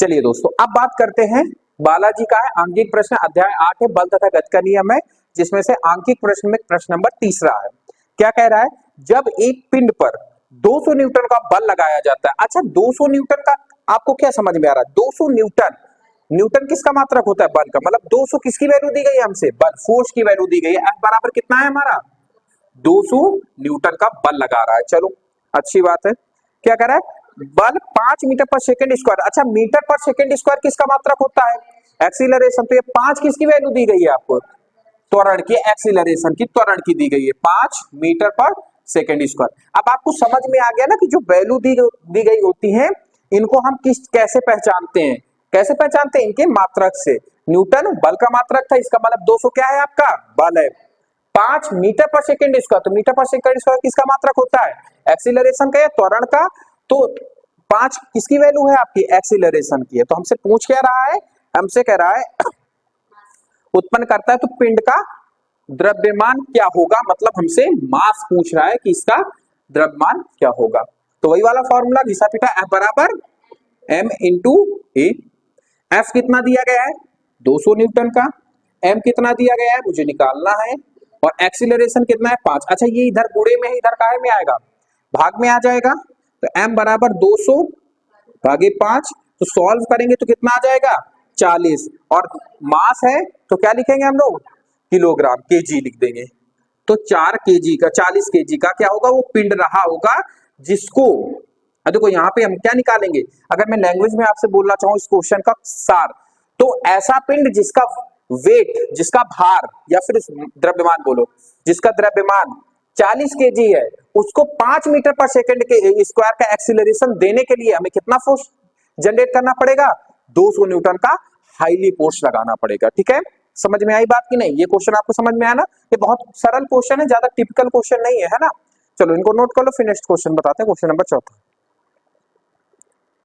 चलिए दोस्तों, अब बात करते हैं बालाजी का है आंकिक प्रश्न, अध्याय 8 है बल तथा गति का नियम है, जिसमें से आंकिक प्रश्न में प्रश्न नंबर 3 है। क्या कह रहा है? जब एक पिंड पर 200 न्यूटन का बल लगाया जाता है। अच्छा, 200 न्यूटन का आपको क्या समझ में आ रहा है? 200 न्यूटन, न्यूटन किसका मात्रक होता है? बल का। मतलब 200 किसकी वैल्यू दी गई है हमसे? बल, फोर्स की वैल्यू दी गई है। F बराबर कितना है हमारा? 200 न्यूटन का बल लगा रहा है। चलो अच्छी बात है। क्या कह रहा है? बल 5 मीटर पर सेकंड स्क्वायर। अच्छा, मीटर पर सेकंड स्क्वायर किसका मात्रक होता है? एक्सीलरेशन। तो ये 5 किसकी वैल्यू दी गई है आपको? त्वरण की, एक्सीलरेशन की, त्वरण की दी गई है 5 मीटर पर सेकंड स्क्वायर। अब आपको समझ में आ गया ना कि जो वैल्यू दी गई होती है इनको हम कैसे पहचानते हैं? कैसे पहचानते हैं? इनके मात्रक से। न्यूटन बल का मात्रक था, इसका मतलब 200 क्या है आपका? बल है। 5 मीटर पर सेकंड स्क्वायर, तो मीटर पर सेकंड स्क्वायर किसका मात्रक होता है? एक्सीलरेशन का या त्वरण का। तो 5 किसकी वैल्यू है आपकी? एक्सीलरेशन की है। तो हमसे पूछ क्या रहा है? हमसे कह रहा है उत्पन्न करता है तो पिंड का द्रव्यमान क्या होगा, मतलब हमसे मास पूछ रहा है कि इसका द्रव्यमान क्या होगा। तो वही वाला फॉर्मूला घिसा पिटा, F बराबर m इंटू ए। एफ कितना दिया गया है? 200 न्यूटन का। m कितना दिया गया है मुझे निकालना है, और एक्सीलरेशन कितना है? 5। अच्छा, ये इधर गुणे में है, इधर काहे में आएगा? भाग में आ जाएगा। तो m बराबर 200 भागे 5, तो सॉल्व करेंगे तो कितना आ जाएगा? 40। और मास है तो क्या लिखेंगे हम लोग? किलोग्राम, केजी लिख देंगे। तो 4 केजी का, 40 केजी का क्या होगा? वो पिंड रहा होगा जिसको, देखो यहाँ पे हम क्या निकालेंगे, अगर मैं लैंग्वेज में आपसे बोलना चाहूं इस क्वेश्चन का सार, तो ऐसा पिंड जिसका वेट, जिसका भार, या फिर द्रव्यमान बोलो, जिसका द्रव्यमान 40 केजी है, उसको 5 मीटर पर सेकंड के स्क्वायर का एक्सीलरेशन देने के लिए हमें कितना फोर्स जनरेट करना पड़ेगा? 200 न्यूटन का हाईली फोर्स लगाना पड़ेगा। ठीक है, समझ में आई बात कि नहीं? ये क्वेश्चन आपको समझ में आया ना? ये बहुत सरल क्वेश्चन है, ज्यादा टिपिकल क्वेश्चन नहीं है, है ना? चलो इनको नोट कर लो, फिर नेक्स्ट क्वेश्चन बताते हैं, क्वेश्चन नंबर 4।